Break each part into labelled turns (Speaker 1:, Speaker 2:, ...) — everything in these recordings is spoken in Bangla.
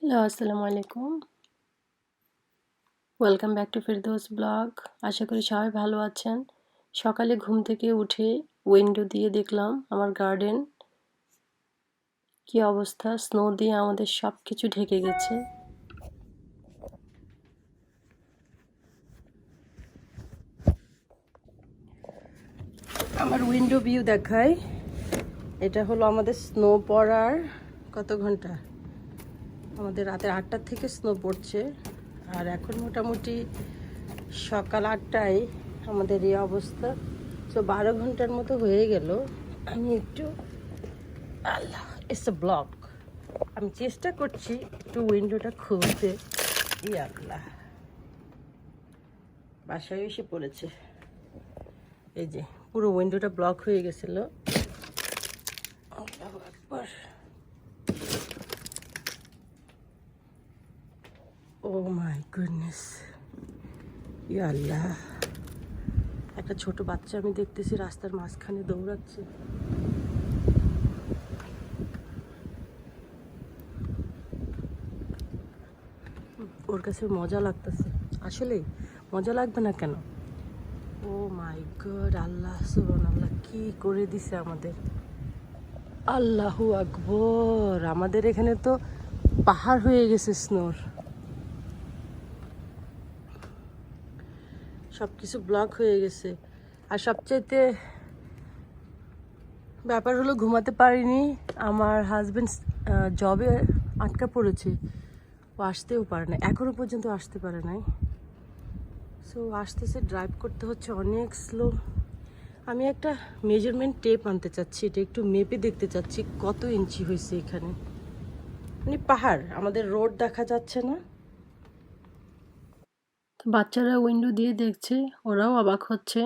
Speaker 1: হ্যালো, আসসালামু আলাইকুম। Welcome back to Ferdous blog. আশা করি সবাই ভালো আছেন। সকালে ঘুম থেকে উঠে উইন্ডো দিয়ে দেখলাম আমার গার্ডেন কি অবস্থা, স্নো দিয়ে আমাদের সব কিছু ঢেকে গেছে। আমার উইন্ডো ভিউ দেখায়, এটা হলো আমাদের স্নো পড়ার কত ঘন্টা, আমাদের রাতের 8টার থেকে স্নো পড়ছে আর এখন মোটামুটি সকাল 8টায় আমাদের এই অবস্থা। তো 12 ঘন্টার মতো হয়ে গেল। আমি একটু আল্লাহ ইটস আ ব্লক, আমি চেষ্টা করছি একটু উইন্ডোটা খুলতে। ই আল্লাহ, বাসায় এসে পড়েছে। এই যে পুরো উইন্ডোটা ব্লক হয়ে গেছিল। আল্লাহু আকবার। ও মাই গুডনেস, ই আল্লাহ। একটা ছোট বাচ্চা আমি দেখতেছি রাস্তার মাঝখানে দৌড়াচ্ছে। ওর কাছে মজা লাগতেছে। আসলে মজা লাগবে না কেন? ও মাই গড, আল্লাহ সুবহানাল্লাহ, কি করে দিছে আমাদের। আল্লাহু আকবর, আমাদের এখানে তো পাহাড় হয়ে গেছে স্নোর। সব কিছু ব্লক হয়ে গেছে। আর সবচাইতে ব্যাপার হলো ঘুমাতে পারিনি। আমার হাজব্যান্ড জবে আটকা পড়েছে, ও আসতেও পারে না, এখনো পর্যন্ত আসতে পারে নাই। সো আসতেছে, ড্রাইভ করতে হচ্ছে অনেক স্লো। আমি একটা মেজারমেন্ট টেপ আনতে চাচ্ছি, এটা একটু মেপে দেখতে চাচ্ছি কত ইঞ্চি হয়েছে এখানে। মানে পাহাড়, আমাদের রোড দেখা যাচ্ছে না। তো বাচ্চারা উইন্ডো দিয়ে দেখছে, ওরাও অবাক হচ্ছে,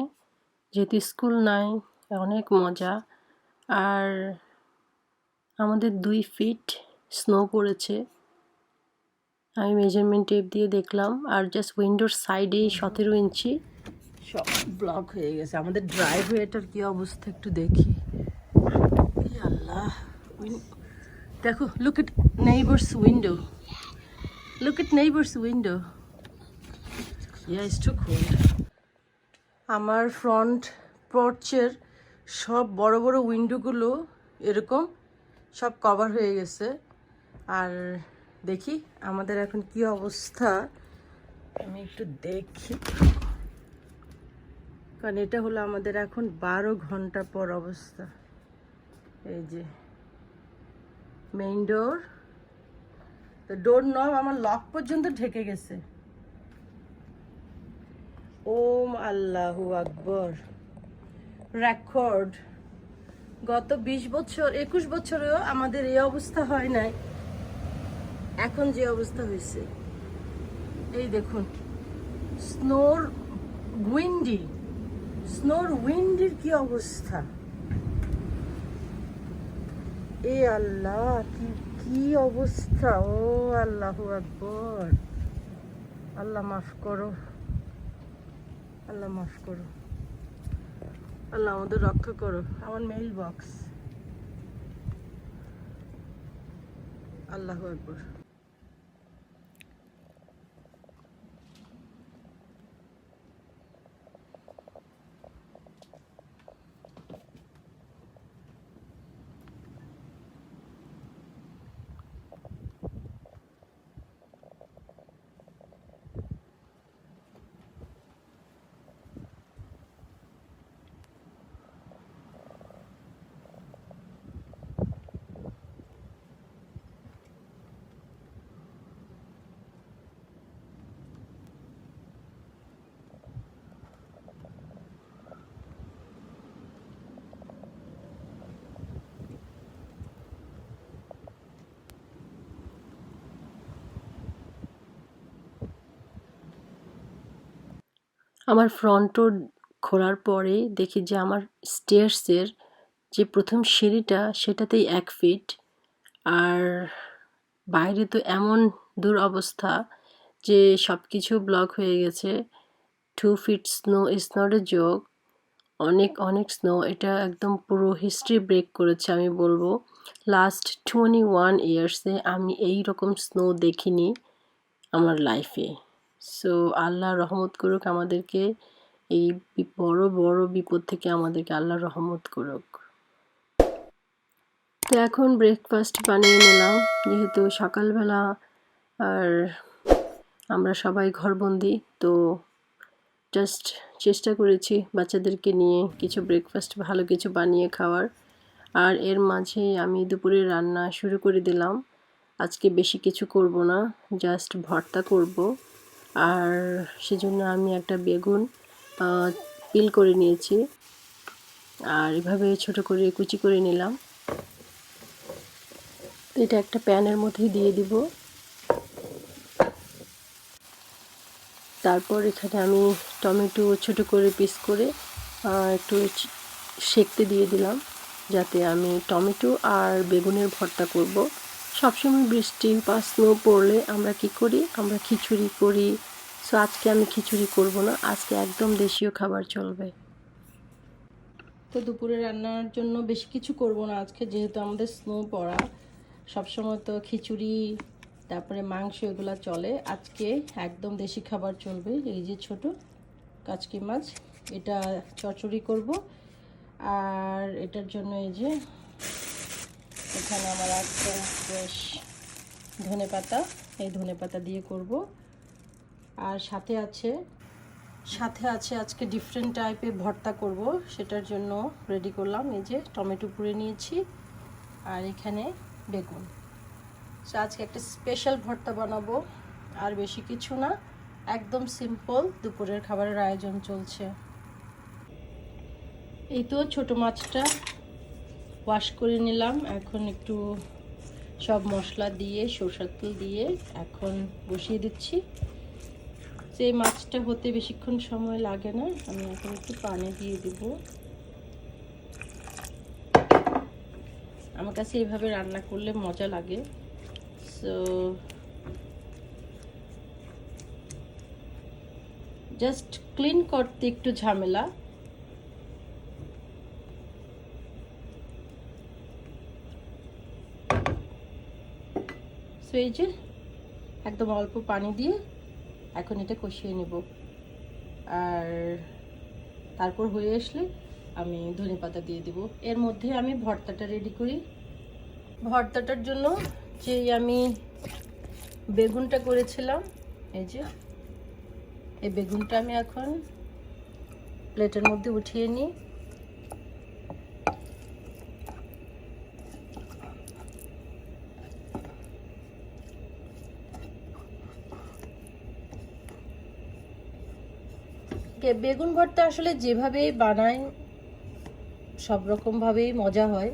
Speaker 1: যেহেতু স্কুল নাই, অনেক মজা। আর আমাদের 2 ফিট স্নো পড়েছে। আমি মেজারমেন্ট টেপ দিয়ে দেখলাম, আর জাস্ট উইন্ডোর সাইডেই 17 ইঞ্চি সব ব্লক হয়ে গেছে। আমাদের ড্রাইভওয়েটার কি অবস্থা একটু দেখি। আল্লাহ, দেখো, look at neighbours window, look at neighbours window. Yeah, it's too cold. আমার ফ্রন্ট পোর্চের সব বড় বড় উইন্ডোগুলো এরকম সব কভার হয়ে গেছে। আর দেখি আমাদের এখন কি অবস্থা, আমি একটু দেখি। কারণ এটা হলো আমাদের এখন 12 ঘন্টা পর অবস্থা। এই যে মেইন ডোর, তো ডোর নব আমার লক পর্যন্ত ঢেকে গেছে। ওম আল্লাহু আকবর। রেকর্ড, গত 20 বছর 21 বছরেও আমাদের এই অবস্থা হয় নাই, এখন যে অবস্থা হয়েছে। এই দেখুন, স্নোর উইন্ডি, স্নোর উইন্ডির কি অবস্থা। এ আল্লাহ, কি কি অবস্থা। ও আল্লাহু আকবর। আল্লাহ মাফ করো, আল্লাহ মাফ করো, আল্লাহ আমাদের রক্ষা করো। আমার মেইল বক্স, আল্লাহু আকবর। আমার ফ্রন্ট ডোর খোলার পরে দেখি যে আমার স্টেয়ার্সের যে প্রথম সিঁড়িটা সেটাতেই 1 ফিট, আর বাইরে তো এমন দুরবস্থা যে সব কিছু ব্লক হয়ে গেছে। 2 feet snow is not a joke. অনেক অনেক স্নো, এটা একদম পুরো হিস্ট্রি ব্রেক করেছে আমি বলবো। লাস্ট 21 ইয়ার্সে আমি এই রকম স্নো দেখিনি আমার লাইফে। সো আল্লাহ রহমত করুক আমাদেরকে, এই বড় বড় বিপদ থেকে আমাদেরকে আল্লাহ রহমত করুক। তো এখন ব্রেকফাস্ট বানিয়ে নিলাম, যেহেতু সকালবেলা আর আমরা সবাই ঘরবন্দি, তো জাস্ট চেষ্টা করেছি বাচ্চাদেরকে নিয়ে কিছু ব্রেকফাস্ট ভালো কিছু বানিয়ে খাওয়ার। আর এর মাঝে আমি দুপুরে রান্না শুরু করে দিলাম। আজকে বেশি কিছু করব না, জাস্ট ভর্তা করব। আর সেজন্য আমি একটা বেগুন পিল করে নিয়েছি, আর এভাবে ছোট করে কুচি করে নিলাম। এটা একটা প্যানের মধ্যে দিয়ে দিব। তারপর এখানে আমি টমেটো ছোট করে পিস করে একটু সেঁকতে দিয়ে দিলাম, যাতে আমি টমেটো আর বেগুনের ভর্তা করব। সবসময় বৃষ্টি বা স্নো পড়লে আমরা কি করি, আমরা খিচুড়ি করি। সো আজকে আমি খিচুড়ি করব না, আজকে একদম দেশীয় খাবার চলবে। তো দুপুরে রান্নার জন্য বেশি কিছু করব না আজকে, যেহেতু আমাদের স্নো পড়া। সবসময় তো খিচুড়ি তারপরে মাংস এগুলো চলে, আজকে একদম দেশি খাবার চলবে। এই যে ছোট কাচকি মাছ, এটা চচ্চড়ি করব। আর এটার জন্য এই যে এখানে আমার একদম ফ্রেশ ধনেপাতা, এই ধনেপাতা দিয়ে করব। আর সাথে আছে আজকে ডিফারেন্ট টাইপের ভর্তা করব, সেটার জন্য রেডি করলাম। এই যে টমেটো পুড়ে নিয়েছি আর এখানে বেগুন। সো আজকে একটা স্পেশাল ভর্তা বানাবো, আর বেশি কিছু না, একদম সিম্পল দুপুরের খাবারের আয়োজন চলছে। এই তো ছোট মাছটা ওয়াশ করে নিলাম, এখন একটু সব মশলা দিয়ে সরষের তেল দিয়ে এখন বসিয়ে দিচ্ছি। যে মাছটা হতে বেশিক্ষণ সময় লাগে না, আমি এখন একটু পানি দিয়ে দিব। আমার কাছে এইভাবে রান্না করলে মজা লাগে। সো জাস্ট ক্লিন করতে একটু ঝামেলা। সো এই যে একদম অল্প পানি দিয়ে এখন এটা কষিয়ে নেব। আর তারপর হয়ে আসলে আমি ধনেপাতা দিয়ে দেব। এর মধ্যে আমি ভর্তাটা রেডি করি। ভর্তাটার জন্য যে আমি বেগুনটা করেছিলাম, এই যে এই বেগুনটা আমি এখন প্লেটের মধ্যে উঠিয়ে নিই। বেগুন ভর্তা আসলে যেভাবে বানাই সব রকমভাবেই মজা হয়,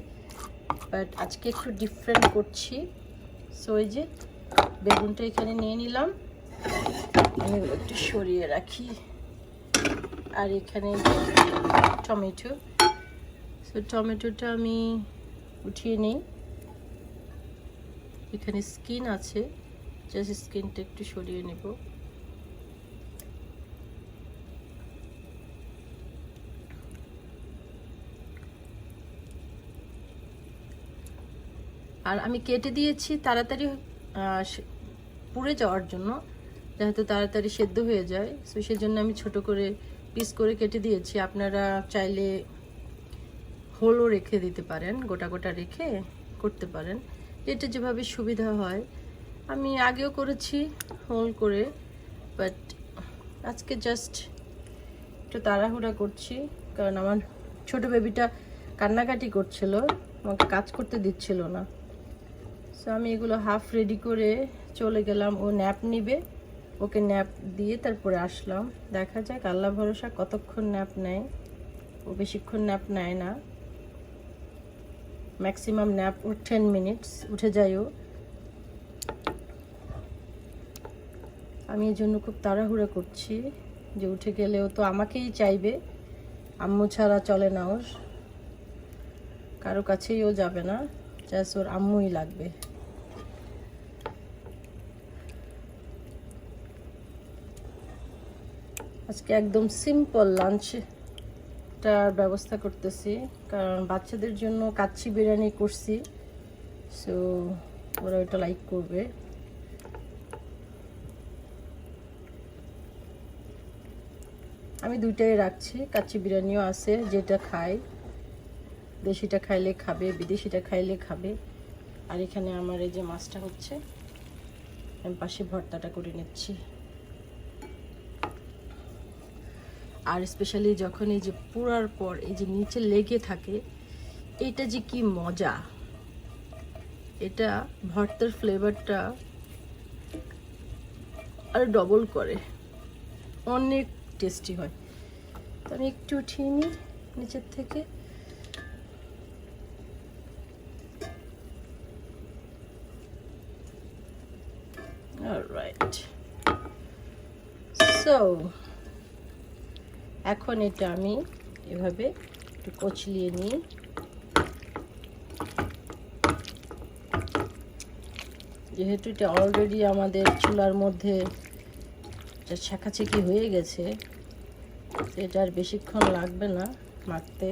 Speaker 1: বাট আজকে একটু ডিফারেন্ট করছি। সো এই যে বেগুনটা এখানে নিয়ে নিলাম, আমি একটু সরিয়ে রাখি। আর এখানে টমেটো, সো টমেটোটা আমি উঠিয়ে নিই। এখানে স্কিন আছে, জাস্ট স্কিনটা একটু সরিয়ে নেব। আর আমি কেটে দিয়েছি তাড়াতাড়ি পুড়ে যাওয়ার জন্য, যেহেতু তাড়াতাড়ি সেদ্ধ হয়ে যায়। সো সেজন্য আমি ছোট করে পিস করে কেটে দিয়েছি। আপনারা চাইলে হোলও রেখে দিতে পারেন, গোটা গোটা রেখে করতে পারেন, যেটা যেভাবে সুবিধা হয়। আমি আগেও করেছি হোল করে, বাট আজকে জাস্ট একটু তাড়াহুড়া করছি, কারণ আমার ছোট বেবিটা কান্নাকাটি করছিল, আমাকে কাজ করতে দিচ্ছিল না। সো আমি এগুলো হাফ রেডি করে চলে গেলাম, ও ন্যাপ নিবে, ওকে ন্যাপ দিয়ে তারপরে আসলাম। দেখা যাক আল্লাহ ভরসা কতক্ষণ ন্যাপ নেয়। ও বেশিক্ষণ ন্যাপ নেয় না, ম্যাক্সিমাম ন্যাপ ও 10 মিনিটস উঠে যায় ও। আমি এই জন্য খুব তাড়াহুড়া করছি, যে উঠে গেলেও তো আমাকেই চাইবে, আম্মু ছাড়া চলে না ওর, কারো কাছেই ও যাবে না, জাস্ট ওর আম্মুই লাগবে। আজকে একদম সিম্পল লাঞ্চ ভাতটার ব্যবস্থা করতেছি, কারণ বাচ্চাদের জন্য কাচ্চি বিরিয়ানি করছি, সো ওরা ওটা লাইক করবে। আমি দুইটাই রাখছি, কাচ্চি বিরিয়ানিও আছে, যেটা খাই, দেশিটা খাইলে খাবে, বিদেশিটা খাইলে খাবে। আর এখানে আমার এই যে মাছটা হচ্ছে, আমি পাশে ভর্তাটা করে নিচ্ছি। আর স্পেশালি যখন এই যে পোড়ার পর এই যে নিচে লেগে থাকে, এটা যে কি মজা, এটা ভর্তার ফ্লেভারটা আর ডবল করে, অনেক টেস্টি হয়। তো আমি একটু উঠিয়ে নিই নিচের থেকে। অলরাইট, সো এখন এটা আমি এভাবে একটু কচলিয়ে নিই। যেহেতু এটা অলরেডি আমাদের চুলার মধ্যে ছেঁকাছেঁকি হয়ে গেছে, এটা আর বেশিক্ষণ লাগবে না মাখতে,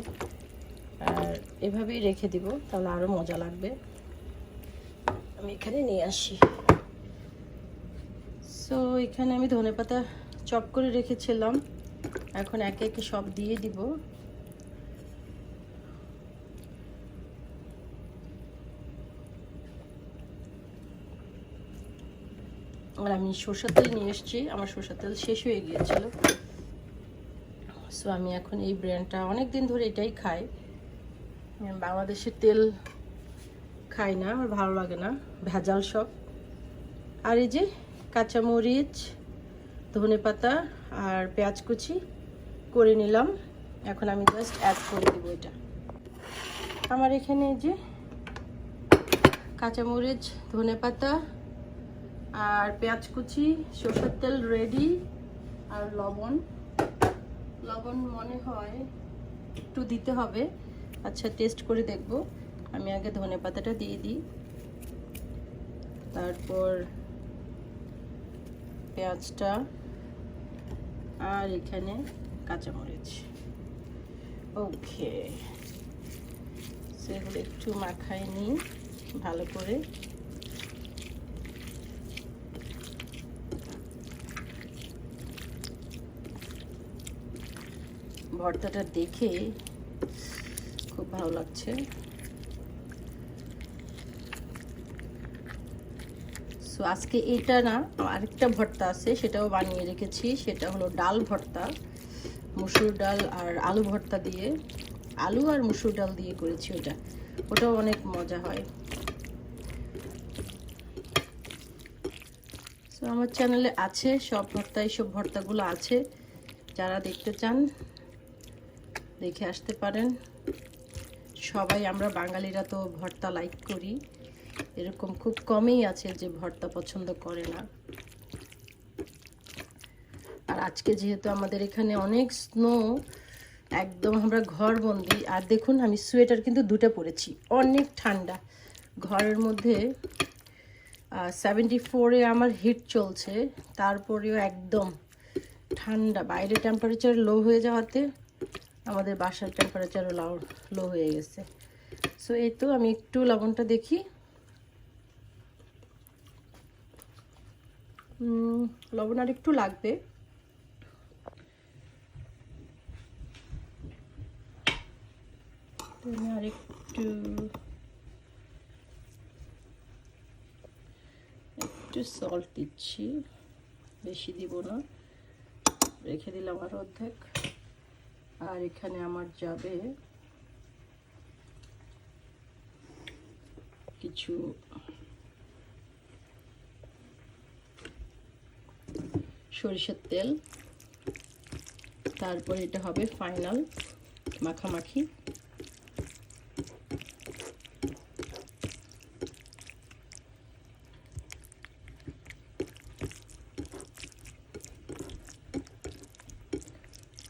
Speaker 1: আর এভাবেই রেখে দিব, তাহলে আরও মজা লাগবে। আমি এখানে নিয়ে আসি। সো এখানে আমি ধনেপাতা চপ করে রেখেছিলাম, এখন একে একে সব দিয়ে দিব। আর আমি সরষের তেল নিয়ে এসেছি, আমার সরষের তেল শেষ হয়ে গিয়েছিল, সো আমি এখন এই ব্র্যান্ডটা অনেক দিন ধরে এটাই খাই। বাংলাদেশের তেল খাই না, আমার ভালো লাগে না, ভেজাল সব। আর এই যে কাঁচামরিচ, ধনেপাতা আর পেঁয়াজ কুচি করে নিলাম, এখন আমি জাস্ট অ্যাড করে দেবো এটা। আমার এখানে এই যে কাঁচামরিচ, ধনেপাতা আর পেঁয়াজ কুচি, সরষের তেল রেডি, আর লবণ মনে হয় একটু দিতে হবে। আচ্ছা, টেস্ট করে দেখব। আমি আগে ধনেপাতাটা দিয়ে দিই, তারপর পেঁয়াজটা, আর এখানে কাঁচামরিচ। ওকে, সেগুলো একটু মাখাই নিই ভালো করে। ভর্তাটা দেখে খুব ভালো লাগছে। সো আজকে এটা না, আরেকটা ভর্তা আছে, সেটাও বানিয়ে রেখেছি, সেটা হলো ডাল ভর্তা, মসুর ডাল আর আলু ভর্তা দিয়ে, আলু আর মসুর ডাল দিয়ে করেছি ওটাও অনেক মজা হয়। সো আমার চ্যানেলে আছে সব ভর্তা, এইসব ভর্তাগুলো আছে, যারা দেখতে চান দেখে আসতে পারেন। সবাই আমরা বাঙালিরা তো ভর্তা লাইক করি, এরকম খুব কমই আছে যে ভর্তা পছন্দ করে না। আর আজকে যেহেতু আমাদের এখানে অনেক স্নো, একদম আমরা ঘরবন্দি। আর দেখুন, আমি সোয়েটার কিন্তু দুটো পরেছি, অনেক ঠান্ডা ঘরের মধ্যে। 74-এ আমার হিট চলছে, তারপরেও একদম ঠান্ডা। বাইরে টেম্পারেচার লো হয়ে যাওয়াতে আমাদের বাসার টেম্পারেচারও লো হয়ে গেছে। সো এই তো আমি একটু লবণটা দেখি, লবণ আর একটু লাগবে। আর একটু সল্ট দিচ্ছি, বেশি দিব না, রেখে দিলাম আর অর্ধেক। আর এখানে আমার যাবে কিছু সরিষার তেল, তারপর এটা হবে ফাইনাল মাখামাখি।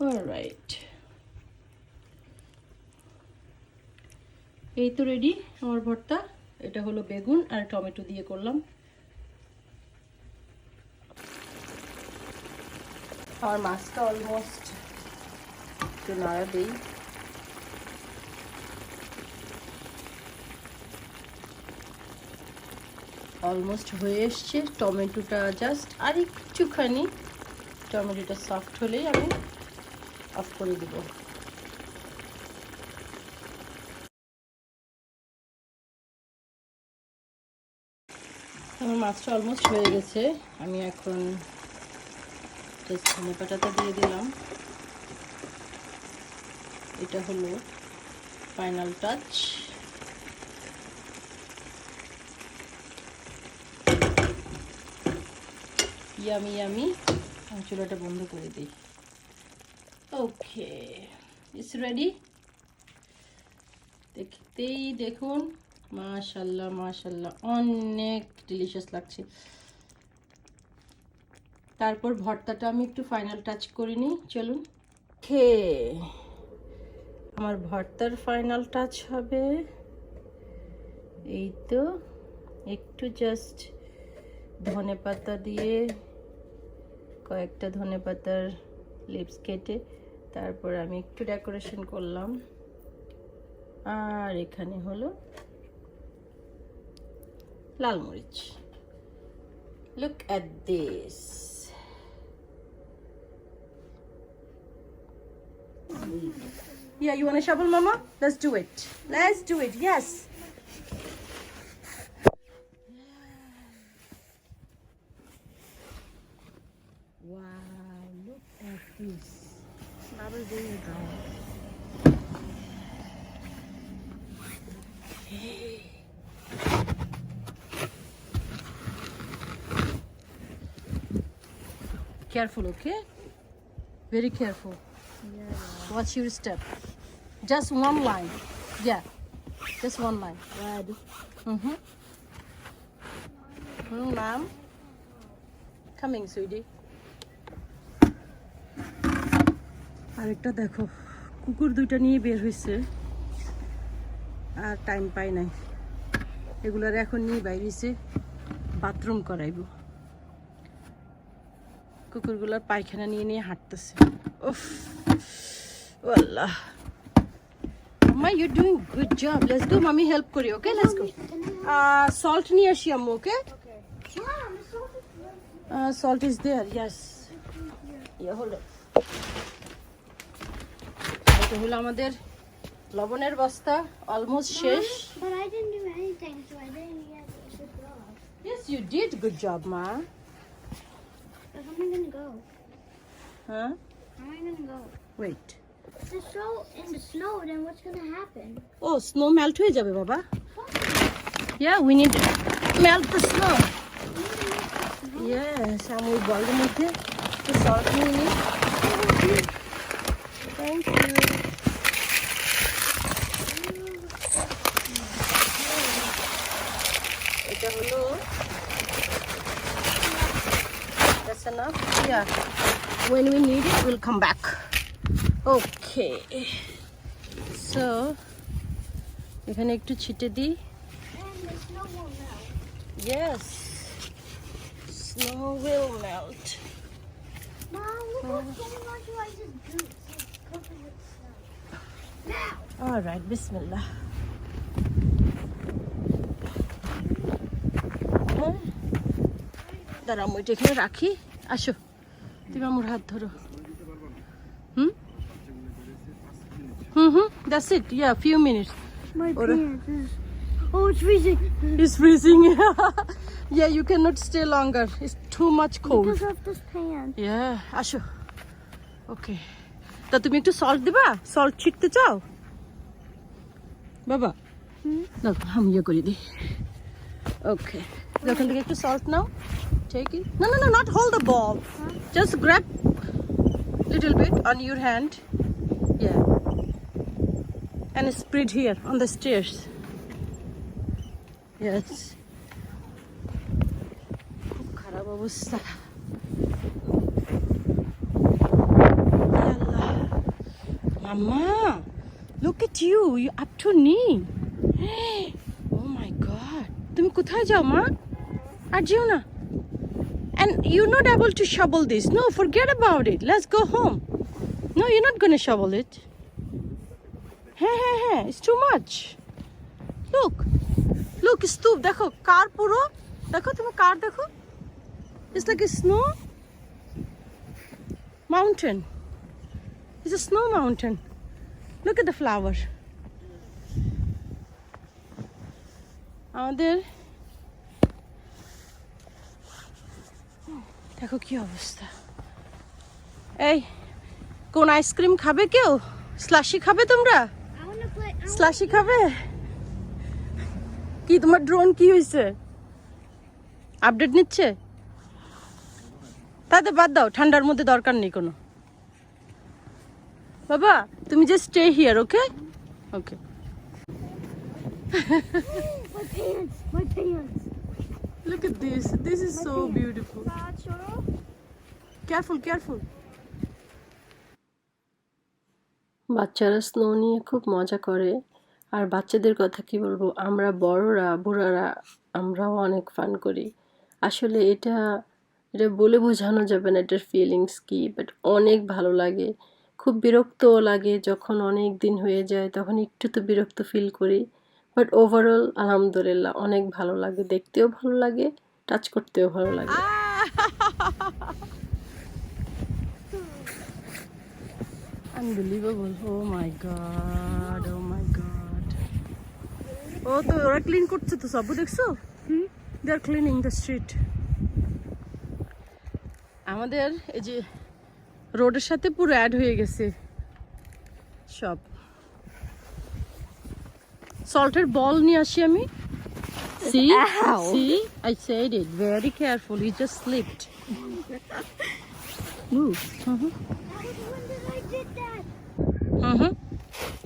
Speaker 1: অলরাইট, এই তো রেডি আমার ভর্তা। এটা হলো বেগুন আর টমেটো দিয়ে করলাম। আমার মাছটা অলমোস্ট একটু নাড়া দেই। অলমোস্ট হয়ে এসছে। টমেটোটা জাস্ট আর একটুখানি টমেটোটা সফট হলেই আমি অফ করে দেব। আমার মাছটা অলমোস্ট হয়ে গেছে। আমি এখন জাস্ট ধনে পাতাটা দিয়ে দিলাম। এটা হলো ফাইনাল টাচ। Yummy yummy. আমি চুলাটা বন্ধ করে দিই। ওকে, ইটস রেডি। দেখতেই দেখুন, মাশাল্লাহ মাশাল্লাহ, অনেক ডিলিশিয়াস লাগছে। তারপর ভর্তাটা আমি একটু ফাইনাল টাচ করে নিই, চলুন। ওকে, আমার ভর্তার ফাইনাল টাচ হবে এই তো, একটু জাস্ট ধনে পাতা দিয়ে, কয়েকটা ধনে পাতার লিভস কেটে তারপর আমি একটু ডেকোরেশন করলাম। আর এখানে হলো লাল মরিচ। Look at this. Yeah, you want a shovel, Mama? Let's do it. Let's do it. Yes. Wow, look at this. Bubble doing it wrong. Careful, okay? Very careful.
Speaker 2: Yeah.
Speaker 1: Watch your step. Just one line. Yeah. Just one line.
Speaker 2: Red.
Speaker 1: Ma'am. Coming, sweetie. আরেকটা দেখো, কুকুর দুইটা নিয়ে বের হয়েছে আর টাইম পাই নাই। এগুলার এখন নিয়ে বাইরেছে বাথরুম করাইব। কুকুরগুলোর পায়খানা নিয়ে নিয়ে হাঁটতেছে। উফ, আল্লাহ। Mama, you're doing good job. Let's go. Mommy help kori. Okay, let's go. Salt niye আসি আম্মু, okay?
Speaker 2: Okay. Mom, the salt is right.
Speaker 1: Salt is there. Yes. Yeah, hold it. এটা হলো আমাদের লবণের বস্তা অলমোস্ট শেষ।
Speaker 2: But I didn't do anything, so I didn't get to ship it off.
Speaker 1: Yes, you did. Good job, Ma.
Speaker 2: But how am I gonna go?
Speaker 1: Huh?
Speaker 2: How am I gonna go?
Speaker 1: Wait.
Speaker 2: If it's so in the snow, then what's gonna happen?
Speaker 1: Oh, snow melt হয়ে যাবে বাবা. Yeah, we need to melt the snow. Yes, আমি ওই বলের মধ্যে একটু সল্ট নিয়ে নিই।
Speaker 2: Thank you.
Speaker 1: এটা হলো, that's enough. Yeah. When we need it, we'll come back. Okay. So, এখানে একটু ছিটে দিই।
Speaker 2: And the snow won't melt.
Speaker 1: Yes. Snow will melt.
Speaker 2: Mom, look how much I just do. It's covered with snow. Now.
Speaker 1: All right, Bismillah. দাঁড়া, আমি এটা এখানে রাখি। আসো, তুমি আমার হাত ধরো। That's it. Yeah, few minutes.
Speaker 2: My
Speaker 1: Or-
Speaker 2: pants is... Oh, it's freezing.
Speaker 1: It's freezing. Yeah, you cannot stay longer. It's too much cold.
Speaker 2: Because of this pan.
Speaker 1: Yeah, আসো। Okay. তা তুমি একটু সল্ট দিবা? সল্ট ছিটতে চাও? বাবা, না আমি ইয়ে করে দিই। Okay. যখন থেকে একটু salt now. Take it. No, not hold the ball. Just grab little bit on your hand. Yeah. And spread here on the stairs. Yes. খুব খারাপ অবস্থা। Mama, look at you. You're up to knee. Oh my God. তুমি কোথায় যাও মা? আর যেও না। And you're not able to shovel this. No, forget about it. Let's go home. No, you're not gonna shovel it. হ্যাঁ, it's too much. Look, স্তূপ দেখো, কার পুরো দেখো, তুমি কার দেখো, it's like a snow mountain. It's a snow mountain. Look at the flower. আমাদের দেখো কি অবস্থা। এই কোন আইসক্রিম খাবে কেউ? স্লাশি খাবে তোমরা?
Speaker 2: I wanna play.
Speaker 1: স্লাশি খাবে? কি তোমার ড্রোন কি হয়েছে? আপডেট নিচ্ছে? তাতে বাদ দাও, ঠান্ডার মধ্যে দরকার নেই কোনো। বাবা তুমি যে stay here, okay okay.
Speaker 2: My pants.
Speaker 1: Look at this. This is so beautiful. Careful. বাচ্চারা স্নো নিয়ে খুব মজা করে, আর বাচ্চাদের কথা কি বলবো, আমরা বড়রা বুড়ারা আমরাও অনেক ফান করি। আসলে এটা বলে বোঝানো যাবে না এটার ফিলিংস কি, বাট অনেক ভালো লাগে। খুব বিরক্তও লাগে যখন অনেক দিন হয়ে যায়, তখন একটু তো বিরক্ত ফিল করি, বাট ওভারঅল আলহামদুলিল্লাহ অনেক ভালো লাগে, দেখতেও ভালো লাগে, টাচ করতেও ভালো লাগে। Unbelievable. Oh my god. ও তো ওরা ক্লিন করছে তো, সব দেখছো? They are cleaning the street. আমাদের এই যে রোডের সাথে পুরো অ্যাড হয়ে গেছে সব। সল্টের বল নিয়ে আসি আমি। See? I said it. Very careful. You just slipped. Move.
Speaker 2: When did I did that?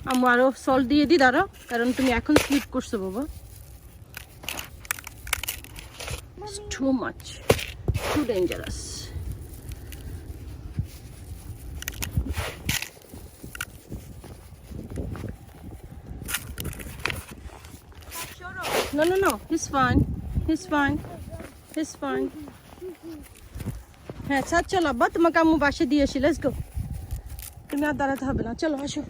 Speaker 1: আমি আরো সল্ট দিয়ে দিই, দাঁড়াও, কারণ তুমি এখন স্লিপ করছো বাবা। It's too much. Too dangerous. No. He's fine. হ্যাঁ স্যার চলো আব্বা, তোমাকে আম্মু বাসে দিয়ে আসি। Let's go. তুমি আর দাঁড়াতে হবে না, চলো আসো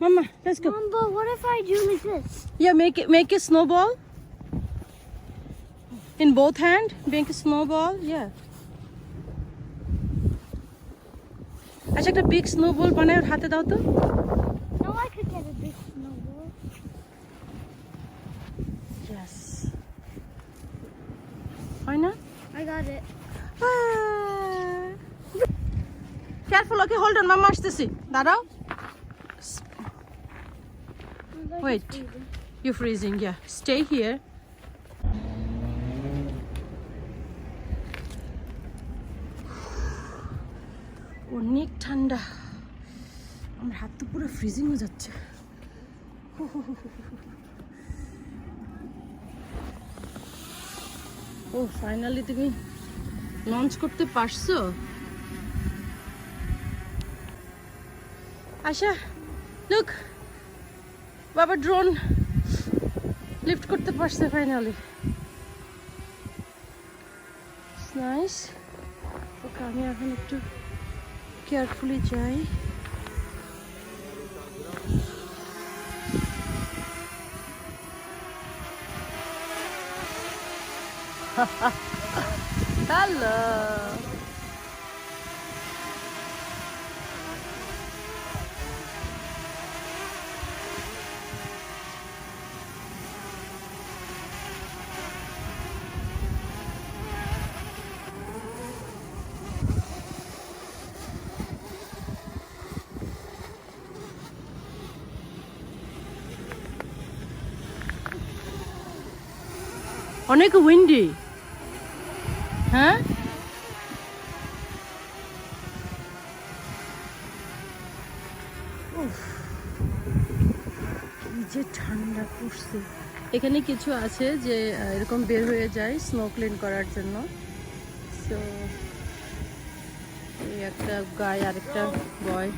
Speaker 1: mama, let's go.
Speaker 2: Mom, but what if I do like this?
Speaker 1: Yeah, make a snowball in both hand. Make a snowball. Yeah. আচ্ছা একটা বিগ স্নোবল বানায় ওর হাতে দাও তো।
Speaker 2: No, I could get a big snowball.
Speaker 1: Yes. হয় না?
Speaker 2: I got it.
Speaker 1: Careful, okay, hold on, মাম্মা আসতেছি, দাঁড়াও। Wait, you're freezing, yeah. Stay here. অনেক ঠান্ডা, আমার হাত তো পুরো ফ্রিজিং হয়ে যাচ্ছে। ও ফাইনালি তুমি লঞ্চ করতে পারছো। আশা, লুক, বাবা ড্রোন লিফট করতে পারছে ফাইনালি। নাইস। ওকে, আমি এখন একটু কেয়ারফুলি যাই। হ্যালো। অনেক উইন্ডি, হ্যাঁ কি যে ঠান্ডা পড়ছে। এখানে কিছু আছে যে এরকম বের হয়ে যায় স্নো ক্লিন করার জন্য। তো এই একটা গায় আরেকটা বয়।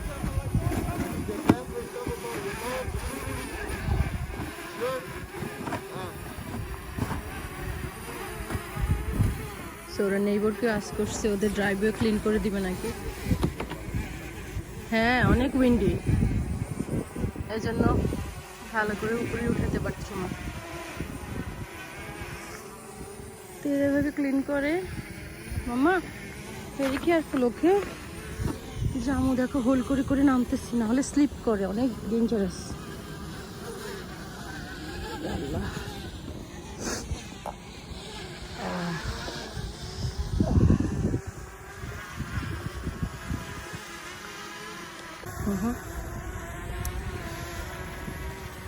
Speaker 1: ওরা নেইবারকে আস্ক করছে ওদের ড্রাইভওয়ে ক্লিন করে দিবে নাকি। হ্যাঁ, অনেক উইন্ডি, এই জন্য ভালো করে উপরে উঠাতে পারছি না। তো এভাবে ক্লিন করে মামা, ভেরি কেয়ারফুল, ওকে? জামু দেখো হোল করে করে নামতেছি, না হলে স্লিপ করে, অনেক ডেঞ্জারাস। আল্লাহ,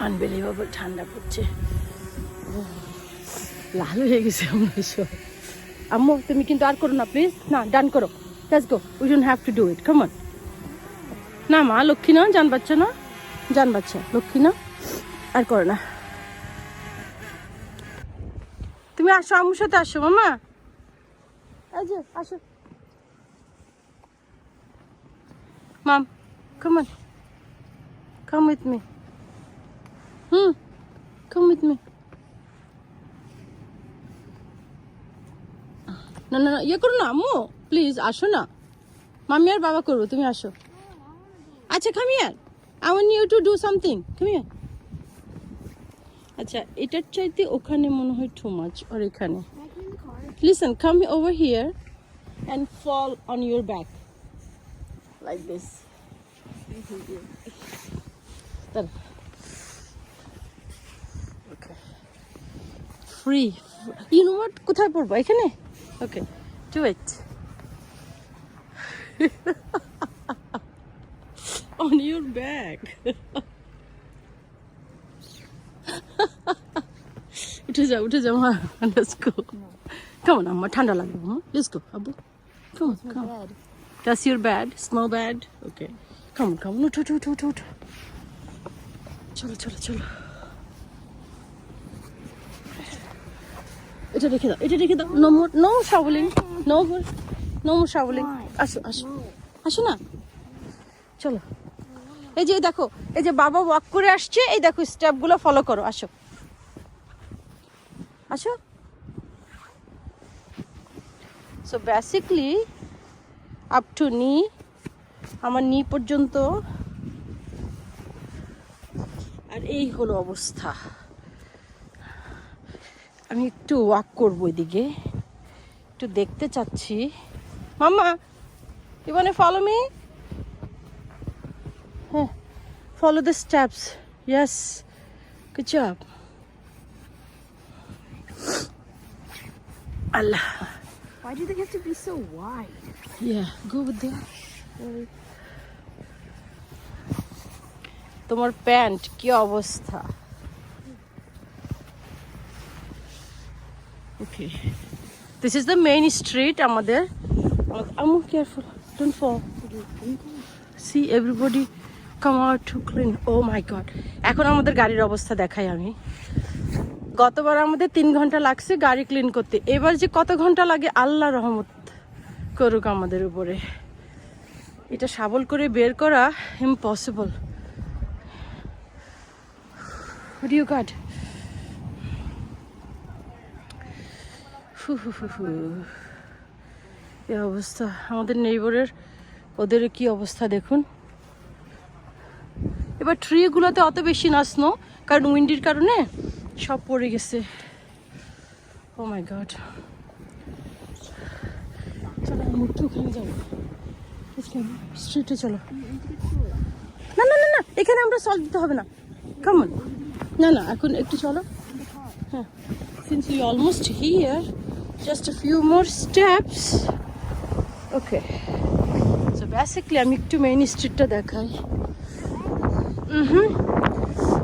Speaker 1: আনবিলিভেবল ঠান্ডা পড়ছে, লাল হয়ে গেছে আমরা সব। আম্মু তুমি কিন্তু আর করো না প্লিজ, না ডান করো, let's go, we don't have to do it, come on. না মা, লক্ষ্মী না, জান বাচ্চা না, জান বাচ্চা, লক্ষ্মী না, আর করো না। তুমি আসো, আম্মুর সাথে আসো মামা, এই যে আসো mum, come on, come with me, come with me. না না না, ইয়ে করো না আম্মু, প্লিজ আসো না, মাম্মি আর বাবা করবো, তুমি আসো। আচ্ছা come here, I want you to do something, come here. আচ্ছা, এটার চাইতে ওখানে মনে হয় টু মাচ, আর এখানে listen, come over here and fall on your back like this. Okay, free, you know what, কোথায় পড়বো, এখানে? Okay, do it. On your back. উঠে যাও মা, let's go. Come on আম্মা, ঠান্ডা লাগবে, let's go আব্বু, come on, come on. That's your bed, small bed, okay, come on, উঠো, চলো। এটা রেখে দাও, no shoveling, no more shoveling. আসো না, চলো। এই যে দেখো, এই যে বাবা ওয়াক করে আসছে, এই দেখো স্টেপ গুলো ফলো করো, আসো। সো বেসিকলি আপ টু নি, আমার নি পর্যন্ত, আর এই হলো অবস্থা। আমি একটু ওয়াক করবো এদিকে, একটু দেখতে চাচ্ছি। Mama, you want to follow me? হ্যাঁ, follow the steps, yes, good job. Allah.
Speaker 2: Why do they have to be so wide?
Speaker 1: Yeah, go with them. তোমার প্যান্ট কি অবস্থা? Okay, this is the main street আমাদের। I'm careful, don't fall. See everybody come out to clean. Oh my god, এখন আমাদের গাড়ির অবস্থা দেখাই আমি। গতবার আমাদের 3 ঘন্টা লাগছে গাড়ি ক্লিন করতে, এবার যে কত ঘন্টা লাগে আল্লাহ রহমত করুক আমাদের উপরে। এটা শাবল করে বের করা impossible. What do you got? এই অবস্থা আমাদের নেইবারের, ওদের কি অবস্থা দেখুন। এবার ট্রিগুলোতে অত বেশি না স্নো, কারণ উইন্ডির কারণে সব পড়ে গেছে। ও মাই গড, চলো আমি একটু ওখানে যাবো, স্ট্রিটে চলো। না না না না, এখানে আমরা সলভ দিতে হবে না, কামন। না না, এখন একটু চলো। হ্যাঁ, since we almost here, just a few more steps. Okay, so basically আমি একটু মেইন স্ট্রিটটা দেখাই।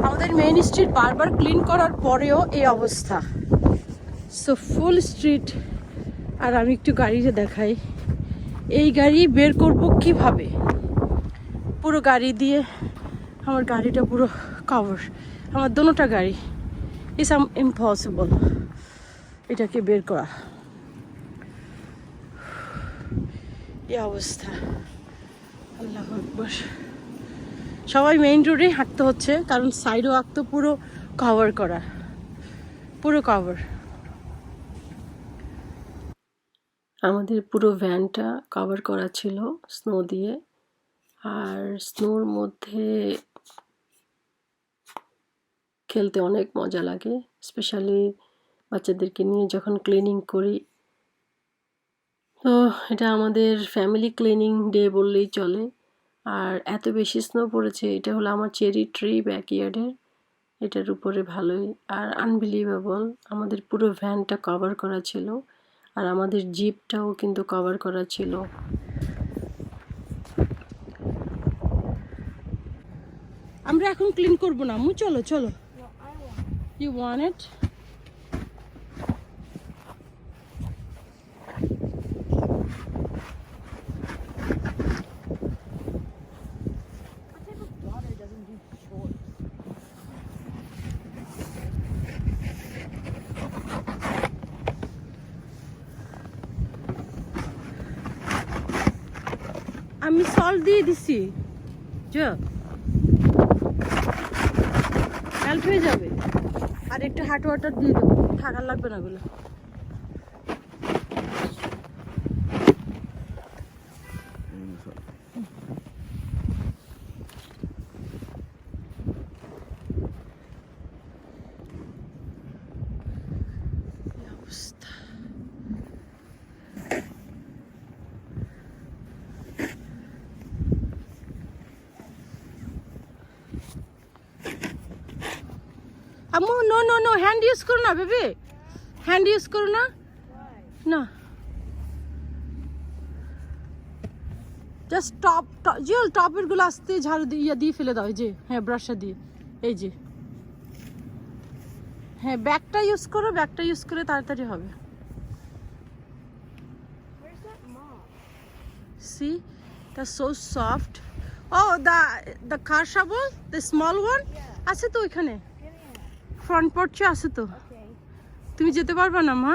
Speaker 1: আমাদের মেইন স্ট্রিট বারবার ক্লিন করার পরেও এই অবস্থা, সো ফুল স্ট্রিট। আর আমি একটু গাড়িটা দেখাই, এই গাড়ি বের করব কিভাবে? পুরো গাড়ি দিয়ে, আমার গাড়িটা পুরো কভার, আমার দোনোটা গাড়ি, ইটস ইম্পসিবল এটাকে বের করা। এই অবস্থা, আল্লাহু আকবার। সবাই মেইন রোডে হাঁটতে হচ্ছে, কারণ সাইড ওয়াক তো পুরো কভার করা, পুরো কভার। আমাদের পুরো ভ্যানটা কভার করা ছিল স্নো দিয়ে, আর স্নোর মধ্যে খেলতে অনেক মজা লাগে, স্পেশালি বাচ্চাদেরকে নিয়ে যখন ক্লিনিং করি। তো এটা আমাদের ফ্যামিলি ক্লিনিং ডে বললেই চলে। আর এত বেশি স্নো পড়েছে, এটা হলো আমার চেরি ট্রি ব্যাকইয়ার্ডের, এটার উপরে ভালোই। আর আনবিলিভেবল, আমাদের পুরো ভ্যানটা কভার করা ছিল, আর আমাদের জিপটাও কিন্তু কভার করা ছিল। আমরা এখন ক্লিন করব না, আম্মু চলো চলো। You want it? আমি সল্ট দিয়ে দিছি, মেল্ট হয়ে যাবে। আর একটু হট ওয়াটার দিয়ে দেবো, থাকার লাগবে না ওগুলো। অবস্থা আম্মু, no no no, hand use করো না বেবি, হ্যান্ড ইউজ করো না। না, জাস্ট টপের গুলো আসতে ঝাড়ু দিয়ে ফেলে দাও, এই যে, হ্যাঁ ব্রাশটা দিয়ে, এই যে, হ্যাঁ ব্যাগটা ইউজ করো, ব্যাগটা ইউজ করে তাড়াতাড়ি হবে।
Speaker 2: Where's that mop?
Speaker 1: See, that's so soft. Oh, the car shovel, the small one.
Speaker 2: Yeah.
Speaker 1: আছে তো ওইখানে,
Speaker 2: Getting it.
Speaker 1: ফ্রন্ট পর্চে আছে তো।
Speaker 2: Okay.
Speaker 1: তুমি যেতে পারবা না মা?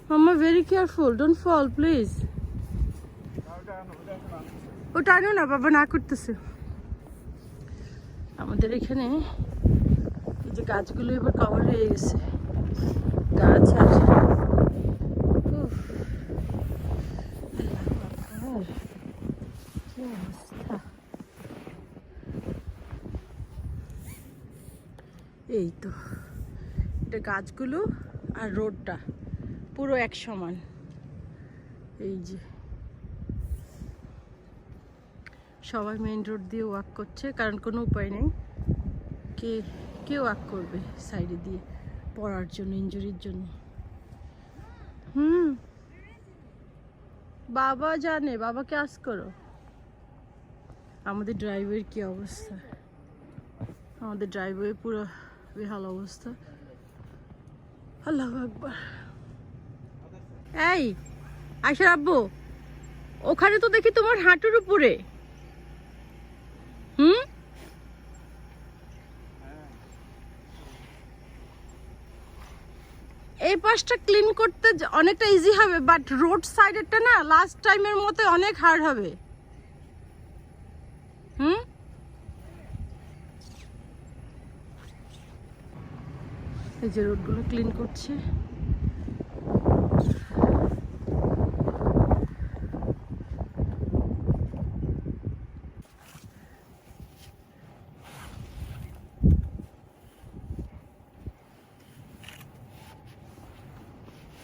Speaker 1: Mama very careful, don't fall please. ওটা আনো না, বাবা না করতেছে। আমাদের এখানে এই যে গাছগুলো এবার কভার হয়ে গেছে, গাছ আর উফ, আল্লাহু আকবার, কি অবস্থা। এই তো এটা গাছগুলো আর রোডটা পুরো এক সমান। এই যে সবাই মেইন রোড দিয়ে ওয়াক করছে, কারণ কোনো উপায় নেই, কে ওয়াক করবে সাইডে দিয়ে পড়ার জন্য, ইনজুরির জন্য। বাবা জানে, বাবাকে আস করো। আমাদের ড্রাইভওয়ের কি অবস্থা, আমাদের ড্রাইভওয়ে পুরো বেহাল অবস্থা। আল্লাহু আকবার। এই আয়শার আব্বু, ওখানে তো দেখি তোমার হাঁটুর উপরে। এই পাশটা ক্লিন করতে অনেকটা ইজি হবে, বাট রোড সাইডেরটা না লাস্ট টাইমের মতো অনেক হার্ড হবে। এই যে রোডগুলো ক্লিন করছে।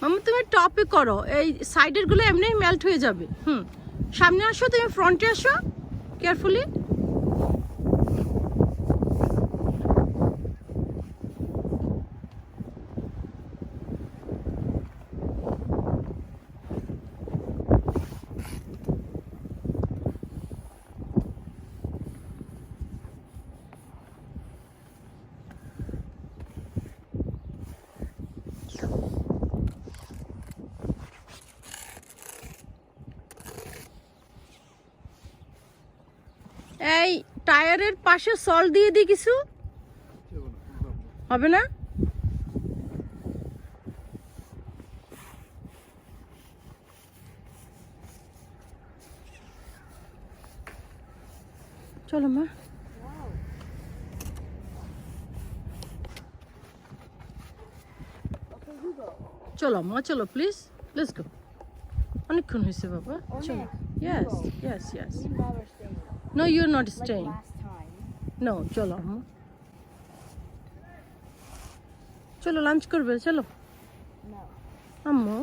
Speaker 1: মামা তুমি টপে করো, এই সাইডের গুলো এমনি মেল্ট হয়ে যাবে। সামনে আসো, তুমি ফ্রন্টে আসো কেয়ারফুলি। এই টায়ারের পাশে সল্ট দিয়ে দিই, কিছু হবে না। চলো মা, চলো মা, চলো প্লিজ, লেটস গো। অনেকক্ষণ হয়েছে বাবা, চলো। Yes,
Speaker 2: Go.
Speaker 1: yes, yes.
Speaker 2: Me and Bob are staying.
Speaker 1: No, you're not
Speaker 2: Like
Speaker 1: staying.
Speaker 2: last time.
Speaker 1: No, চলো আম্মু। চলো লাঞ্চ করবে চলো
Speaker 2: No.
Speaker 1: আম্মু।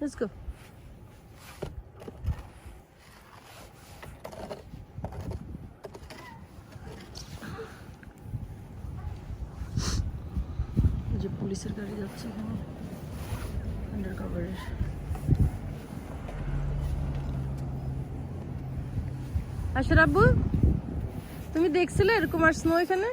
Speaker 1: Let's go. যে পুলিশের গাড়ি যাচ্ছে এখানে আন্ডার কভারের। আশর আব্বু তুমি দেখছিলে এরকম আর স্নো এখানে?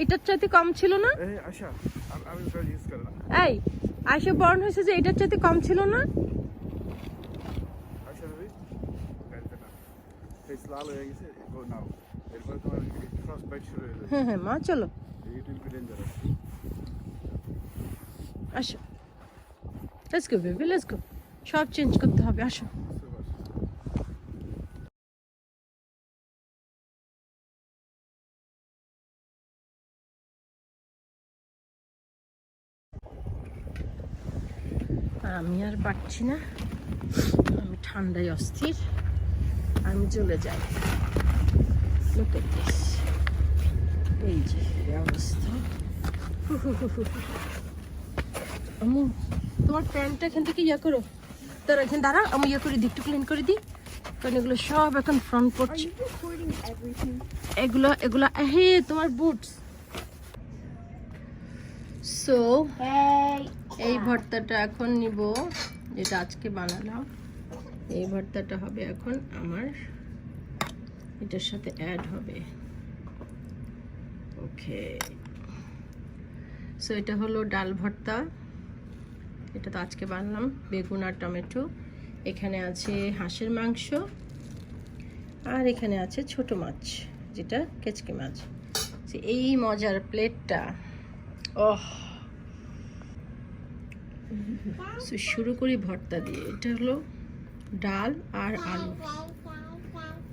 Speaker 1: এটার চাইতে কম ছিল না? এই আয়শা বর্ণ হয়েছে যে এটার চাইতে কম ছিল না? হ্যাঁ হ্যাঁ মা চলো আসো। Let's go baby, let's go. সব চেঞ্জ করতে হবে, আসো। আর আমি আর পারছি না, আমি ঠান্ডায় অস্থির, আমি চলে যাই। Look at this. এই যে অবস্থা। আম্মু তোমার প্যান্টটা এখান থেকে ইয়া করো, দাঁড়া এখানে দাঁড়া, আমি ইয়া করে দিই, একটু ক্লিন করে দিই, কারণ এগুলো সব এখন ফ্রন্ট
Speaker 2: Are
Speaker 1: পড়ছে।
Speaker 2: you recording everything?
Speaker 1: এগুলো হে তোমার বুটস। So
Speaker 2: Hey.
Speaker 1: এই ভর্তাটা এখন নিব, যেটা আজকে বানালাম। এই ভর্তাটা হবে এখন আমার, এটার সাথে অ্যাড হবে। ওকে, সো এটা হলো ডাল ভর্তা, এটা তো আজকে বানালাম, বেগুন আর টমেটো। এখানে আছে হাঁসের মাংস, আর এখানে আছে ছোট মাছ, যেটা কেচকি মাছ। এই মজার প্লেটটা, ওহ। সো শুরু করি ভর্তা দিয়ে। এটা হলো ডাল আর আলু।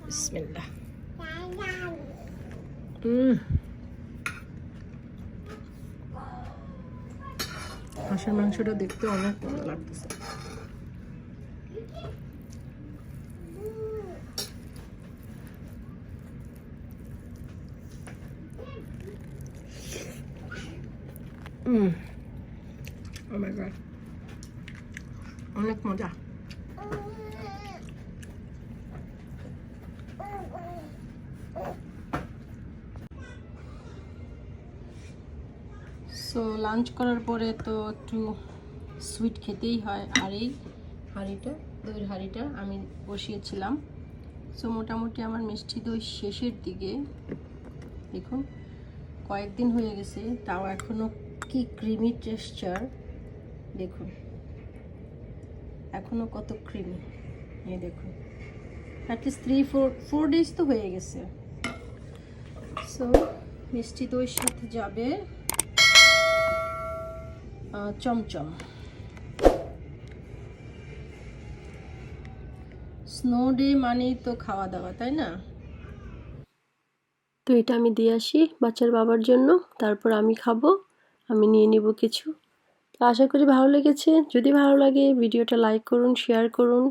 Speaker 1: বিসমিল্লাহ। হাঁসের মাংসটা দেখতে অনেক ভালো লাগতেছে। Oh my God, অনেক মজা। সো লাঞ্চ করার পরে তো একটু সুইট খেতেই হয়, আর এই হাঁড়িটা, দইয়ের হাঁড়িটা আমি বসিয়েছিলাম। সো মোটামুটি আমার মিষ্টি দই শেষের দিকে, দেখুন কয়েকদিন হয়ে গেছে, তাও এখনও কি ক্রিমি টেক্সচার দেখুন, এখনও কত ক্রিমি, এই দেখুন, অ্যাটলিস্ট 3-4 ডেজ তো হয়ে গেছে। সো মিষ্টি দইয়ের সাথে যাবে চমচম। স্নো ডে মানেই তো খাওয়া দাওয়া, তাই না? তো এটা আমি দিয়ে আসি বাচ্চার বাবার জন্য, তারপর আমি খাবো, আমি নিয়ে নিব কিছু। তো আশা করি ভালো লেগেছে। যদি ভালো লাগে ভিডিওটা লাইক করুন, শেয়ার করুন।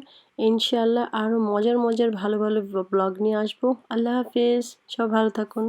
Speaker 1: ইনশাআল্লাহ আরও মজার মজার ভালো ভালো ব্লগ নিয়ে আসবো। আল্লাহ হাফেজ, সব ভালো থাকুন।